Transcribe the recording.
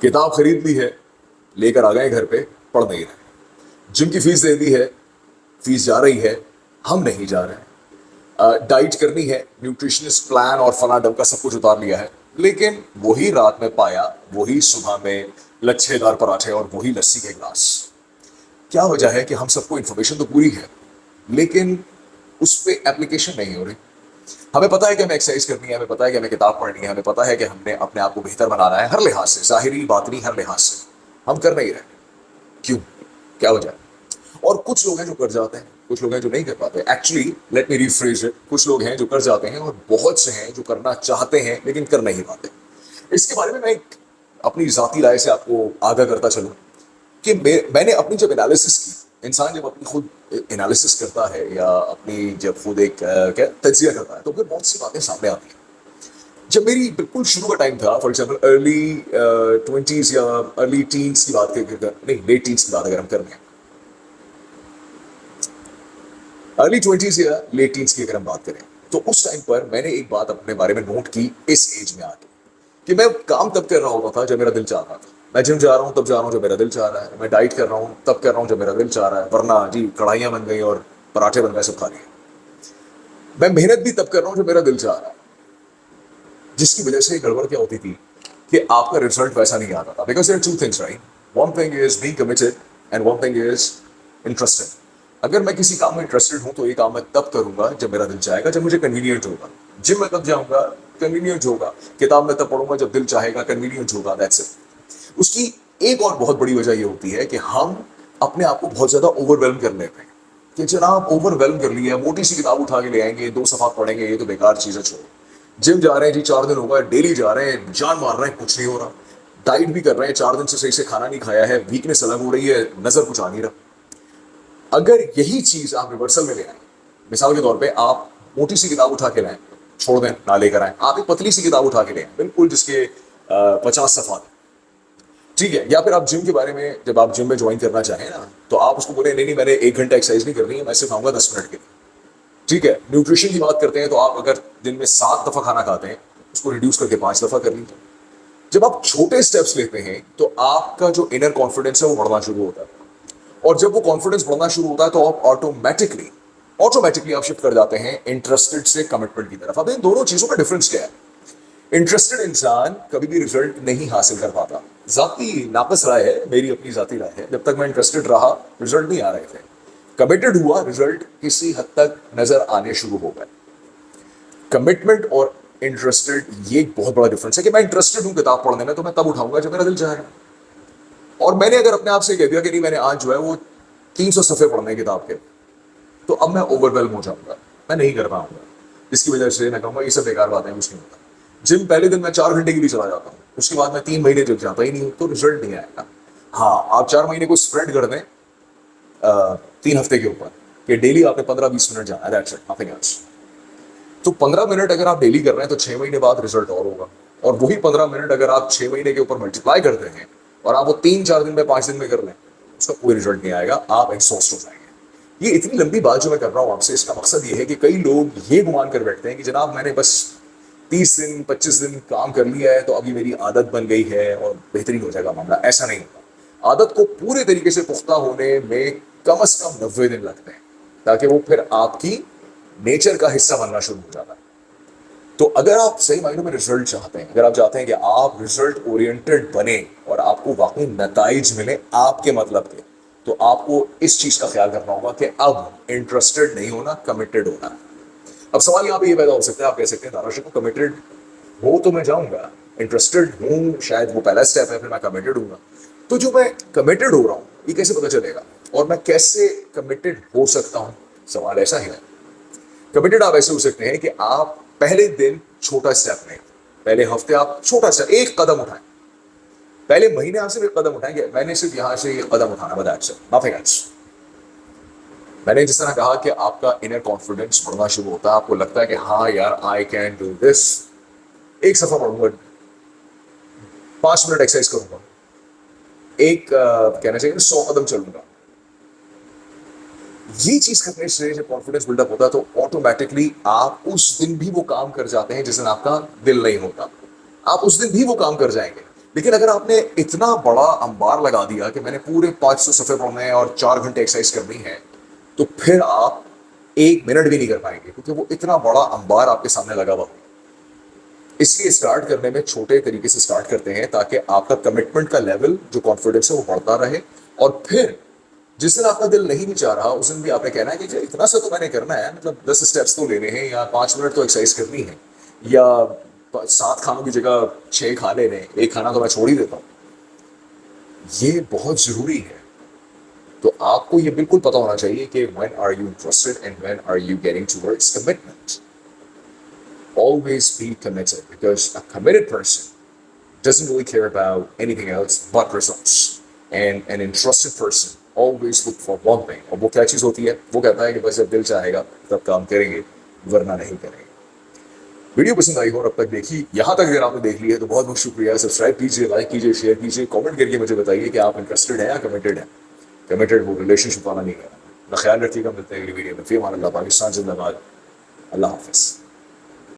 किताब खरीद ली है, लेकर आ गए घर पे, पढ़ नहीं रहे। जिम की फीस दे दी है, फीस जा रही है, हम नहीं जा रहे हैं। डाइट करनी है, न्यूट्रिशनिस्ट प्लान और फला डब का सब कुछ उतार लिया है, लेकिन वही रात में पाया, वही सुबह में लच्छेदार पराठे और वही लस्सी के गिलास। क्या वजह है कि हम सबको इंफॉर्मेशन तो पूरी है, लेकिन उस पर एप्लीकेशन नहीं हो रही। हमें पता है कि हमें एक्सरसाइज करनी है, हमें पता है कि हमें किताब पढ़नी है, हमें पता है कि हमने अपने आप को बेहतर बनाना है, हर लिहाज से, जाहिरी बातनी हर लिहाज से। हम कर नहीं रहे। क्यों? क्या वजह है? और कुछ लोग हैं जो कर जाते हैं, कुछ लोग हैं जो नहीं कर पाते। Actually let me rephrase it, कुछ लोग हैं जो कर जाते हैं और बहुत से हैं जो करना चाहते हैं लेकिन कर नहीं पाते। इसके बारे में मैं एक अपनी जाती राय से आपको आगाह करता चलूं कि मैंने अपनी जब एनालिसिस की, इंसान जब अपनी खुद एनालिसिस करता है या अपनी जब खुद एक क्या तज्जिया करता है, तो फिर बहुत सी बातें सामने आती हैं। जब मेरी बिल्कुल शुरू का टाइम था, फॉर एग्जाम्पल अर्ली 20s या अर्ली टीन्स की बात नहीं, लेट टीन्स की बात अगर हम कर रहे हैं, अर्ली 20s या लेट टीन्स की अगर हम बात करें, तो उस टाइम पर मैंने एक बात अपने बारे में नोट की इस एज में आके, कि मैं काम तब कर रहा होता था जब मेरा दिल चाह रहा था। मैं जिम जा रहा हूँ तब जा रहा हूँ जब मेरा दिल चाह रहा है। मैं डाइट कर रहा हूँ तब कर रहा हूँ जब मेरा दिल चाह रहा है, वरना जी कढ़ाइयाँ बन गई और पराठे बन गए, सब खा लिए। मैं मेहनत भी तब कर रहा हूँ जब मेरा दिल चाह रहा है, जिसकी वजह से गड़बड़ क्या होती थी कि आपका रिजल्ट वैसा नहीं आता था। Because there are two things, right? One thing is being committed and one thing is interested. अगर मैं किसी काम में इंटरेस्टेड हूं तो ये काम मैं तब करूंगा जब मेरा दिल चाहेगा, जब मुझे कन्वीनियंट होगा। जिम में तब जाऊंगा, कन्वीनियंट होगा। किताब में तब पढ़ूंगा जब दिल चाहेगा, कन्वीनियंट होगा। That's it. उसकी एक और बहुत बड़ी वजह ये होती है कि हम अपने आप को बहुत ज्यादा ओवरवेलम कर लेते हैं कि जनाब ओवरवेलम कर लिया, मोटी सी किताब उठा के ले आएंगे, 2 सफ़ा पढ़ेंगे, ये तो बेकार चीज़ है, छोड़ो। जिम जा रहे हैं जी, 4 दिन हो गए, डेली जा रहे हैं, जान मार रहे हैं, कुछ नहीं हो रहा। डाइट भी कर रहे हैं, 4 दिन से सही से खाना नहीं खाया है, वीकनेस अलग हो रही है, नजर कुछ आ नहीं रहा। अगर यही चीज आप रिवर्सल में ले आए, मिसाल के तौर पे आप मोटी सी किताब उठा के लाएं, छोड़ दें ना लेकर आए, आप एक पतली सी किताब उठा के ले आए, बिल्कुल जिसके 50 सफ़ा, ठीक है। या फिर आप जिम के बारे में, जब आप जिम में ज्वाइन करना चाहें ना, तो आप उसको बोले नहीं नहीं, मैंने 1 घंटा एक्सरसाइज नहीं करनी है, मैं सिर्फ आऊंगा 10 मिनट के लिए, ठीक है। न्यूट्रिशन की बात करते हैं तो आप अगर दिन में 7 दफा खाना खाते हैं, उसको रिड्यूस करके 5 दफा कर लीजिए। जब आप छोटे स्टेप्स लेते हैं तो आपका जो इनर कॉन्फिडेंस है वो बढ़ना शुरू होता है, और जब वो कॉन्फिडेंस बढ़ना शुरू होता है तो आप ऑटोमेटिकली ऑटोमेटिकली आप शिफ्ट कर जाते हैं इंटरेस्टेड से कमिटमेंट की तरफ। अब इन दोनों चीजों का डिफरेंस क्या है? इंटरेस्टेड इंसान कभी भी रिजल्ट नहीं हासिल कर पाता। जाती नाकस राय है, मेरी अपनी जाती राय है, जब तक मैं इंटरेस्टेड रहा रिजल्ट नहीं आ रहे थे। कमिटेड हुआ, रिजल्ट किसी हद तक नजर आने शुरू हो गए। कमिटमेंट और इंटरेस्टेड, ये एक बहुत बड़ा डिफरेंस है कि मैं इंटरेस्टेड हूं किताब पढ़ने में तो मैं तब उठाऊंगा जब मेरा दिल चाहेगा। और मैंने अगर अपने आप से कह दिया कि नहीं, मैंने आज जो है वो 300 सफ़े पढ़ने किताब के, तो अब मैं ओवरवेलम हो जाऊंगा, मैं नहीं कर पाऊंगा। इसकी वजह से मैं कहूंगा ये सब बेकार बातें, कुछ नहीं होता। जिम पहले दिन मैं 4 घंटे के लिए चला जाता हूँ, उसके बाद मैं 3 महीने तक जाता ही नहीं हूँ, तो रिजल्ट नहीं आएगा। हाँ, आप 4 महीने को स्प्रेड कर दें 3 हफ्ते के ऊपर, कि डेली आपने 15-20 मिनट जाना है, दैट्स इट, नथिंग एल्स। तो 15 मिनट अगर आप डेली कर रहे हैं तो 6 महीने बाद रिजल्ट और होगा। और वही 15 मिनट अगर आप 6 महीने के ऊपर मल्टीप्लाई करते हैं और आप वो 3-4 दिन में 5 दिन में कर लें, उसका कोई रिजल्ट नहीं आएगा, आप एग्जॉस्ट हो जाएंगे। ये इतनी लंबी बात जो मैं कर रहा हूँ आपसे, इसका मकसद ये है कि कई लोग ये गुमान कर बैठते हैं कि जनाब मैंने बस 30 दिन 25 दिन काम कर लिया है तो अभी मेरी आदत बन गई है और बेहतरीन हो जाएगा मामला। ऐसा नहीं होता। आदत को पूरे तरीके से पुख्ता होने में कम से कम 90 दिन लगते हैं, ताकि वो फिर आपकी नेचर का हिस्सा बनना शुरू हो जाता है। तो अगर आप सही मायनों में रिजल्ट चाहते हैं, अगर आप चाहते हैं कि आप रिजल्ट ओरिएंटेड बने और आपको वाकई नताइज मिले आपके मतलब के, तो आपको इस चीज का ख्याल रखना होगा कि अब इंटरेस्टेड नहीं होना, कमिटेड होना। अब सवाल यहाँ पे ये पैदा हो सकता है, आप कह सकते हैं दारा को कमिटेड हो तो मैं जाऊंगा, इंटरेस्टेड हूँ शायद वो पहला स्टेप है, फिर मैं कमिटेड हूँ। तो जो मैं कमिटेड हो रहा हूँ ये कैसे पता चलेगा, और मैं कैसे कमिटेड हो सकता हूँ? सवाल ऐसा ही है। कमिटेड आप ऐसे हो सकते हैं कि आप पहले दिन छोटा स्टेप लें, पहले हफ्ते आप छोटा स्टेप, एक कदम उठाएं, पहले महीने आप सिर्फ एक कदम उठाएंगे, मैंने सिर्फ यहां से एक कदम उठाना, बता नथिंग एल्स। मैंने जिस तरह कहा कि आपका इनर कॉन्फिडेंस बढ़ना शुरू होता है, आपको लगता है कि हाँ यार आई कैन डू दिस, 1 सफ़ा पढ़ूंगा, 5 मिनट एक्सरसाइज करूंगा, एक कहना चाहिए 100 कदम चलूंगा। ये चीज करने से जब कॉन्फिडेंस बिल्डअप होता है तो ऑटोमेटिकली आप उस दिन भी वो काम कर जाते हैं जिस दिन आपका दिल नहीं होता, आप उस दिन भी वो काम कर जाएंगे। लेकिन अगर आपने इतना बड़ा अंबार लगा दिया कि मैंने पूरे 500 सफ़े पढ़ने हैं और 4 घंटे एक्सरसाइज करनी है, तो फिर आप 1 मिनट भी नहीं कर पाएंगे, क्योंकि वो इतना बड़ा अंबार आपके सामने लगा हुआ है। इसलिए स्टार्ट करने में छोटे तरीके से स्टार्ट करते हैं, ताकि आपका कमिटमेंट का लेवल, जो कॉन्फिडेंस है, वो बढ़ता रहे। और फिर जिस दिन आपका दिल नहीं भी चाह रहा, उस दिन भी आपने कहना है कि इतना सा तो मैंने करना है, मतलब 10 स्टेप्स तो लेने हैं, या 5 मिनट तो एक्सरसाइज करनी है, या 7 खानों की जगह 6 खा लेने, एक खाना तो मैं छोड़ ही देता हूँ। ये बहुत जरूरी है। तो आपको ये बिल्कुल पता होना चाहिए कि when are you interested and when are you getting towards commitment. Always be committed, because a committed person doesn't really care about anything else but results. And an interested person always look for one thing. और वो क्या चीज़ होती है? वो कहता है कि बस जब दिल चाहेगा तब काम करेंगे, वरना नहीं करेंगे। वीडियो पसंद आई हो और अब तक देखी, यहाँ तक अगर आपने देख लिया है तो बहुत बहुत शुक्रिया। सब्सक्राइब कीजिए, लाइक कीजिए, शेयर कीजिए, कमेंट करके मुझे बताइए कि आप इंटरेस्टेड हैं या कमिटेड हैं। कमिटेड हो, रिलेशनशिप वाला नहीं है। अपना ख्याल रखिएगा, मिलते हैं अगली वीडियो में। फिर अल्लाह, पाकिस्तान जिंदाबाद। अल्लाह हाफिज़।